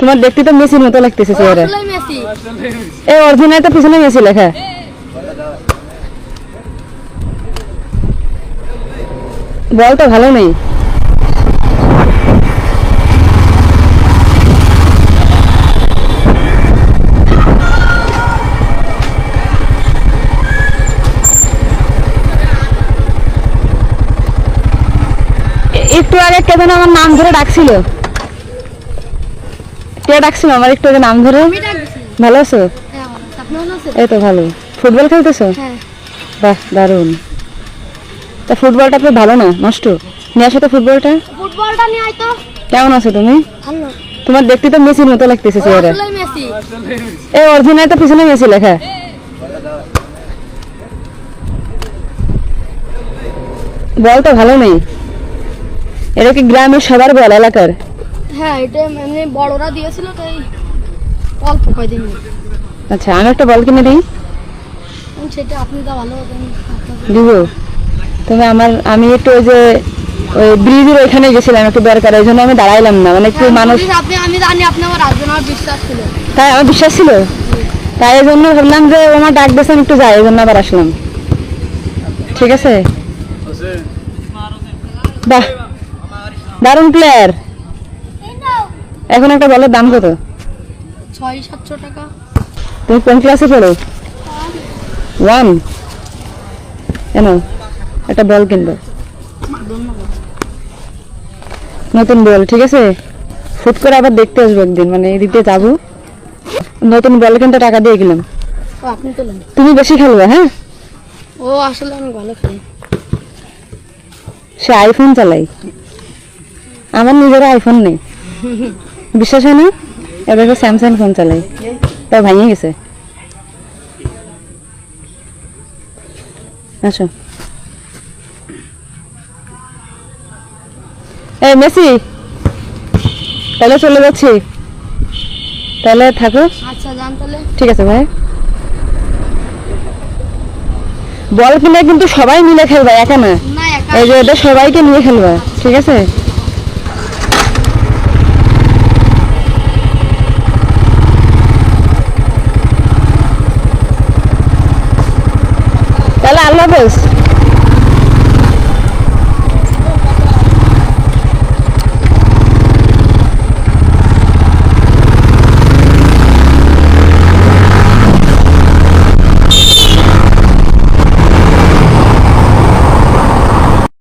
তোমার দেখতে তো মেসির মতো লাগতেছে চেহারা। আসলে মেসি। এই অরিজিনাল তো পিছনে মেসি লেখা। বল তো ভালো নেই। একটু আগে কে যেন আমার নাম ধরে ডাকছিল। কে ডাকছিল আমার একটু আগে নাম ধরে? আমি ডাকছি। ভালো আছো? হ্যাঁ, আপনি ভালো আছেন? এই তো ভালো। ফুটবল খেলতেছো? হ্যাঁ। বাহ দারুণ। তা ফুটবলটা তো ভালো না, নষ্ট। নিয়ে আসো তো ফুটবলটা। ফুটবলটা নিয়ে আয় তো। কেমন আছো তুমি? ভালো। তোমার দেখতে তো মেসির মতো লাগতেছে চেহারা। আসলে মেসি। এই অরিজিনাল তো পিছনে মেসি লেখা। বল তো ভালো নেই। এটা কি গ্রামের সবার বল এলাকার? হ্যাঁ, এটা মানে বড়রা দিয়েছিল তাই অল্প কয়দিন। আচ্ছা আমি একটা বল কিনে দিই। সেটা আপনি তো ভালো হতেন। দিব তুমি আমি একটু ওই যে ওই ব্রিজের ওইখানে গেছিলাম একটু দরকার, ওই জন্য আমি দাঁড়াইলাম না, মানে একটু মানুষ। আমি জানি আপনি আমার আসবেন, আমার বিশ্বাস ছিল। তাই আমার বিশ্বাস ছিল, তাই এই জন্য ভাবলাম যে ও আমার ডাক দিয়েছেন একটু যাই, এই জন্য আবার আসলাম। ঠিক আছে। বাহ দারুণ প্লেয়ার। এখন একটা বলের দাম কত? 600-700 টাকা। তুমি কোন ক্লাসে পড়ো? 1। কেন একটা বল কিনবো, নতুন বল। ঠিক আছে, ফুট করে আবার দেখতে আসবো একদিন, মানে এদিক দিয়ে যাবো। নতুন বল কিনতে টাকা দিয়ে গেলাম। ও আপনি তোলেন। তুমি বেশি খেলবে। হ্যাঁ, ও আসলে আমি ভালো খেলি। সে আইফোন চালাই, আমার নিজের আইফোন নেই। বিশ্বাস হয় না? এবার স্যামসাং ফোন চালাই, তা ভাঙিয়ে গেছে। আসো। এই মেসি, তাহলে চলে যাচ্ছি, তাহলে থাকো। আচ্ছা যান তাহলে। ঠিক আছে ভাই। বল কিনে কিন্তু সবাই মিলে খেলবা, একা না। না একা। এই যে এটা সবাইকে নিয়ে খেলবা, ঠিক আছে? তাহলে আল্লাহ হাফেজ।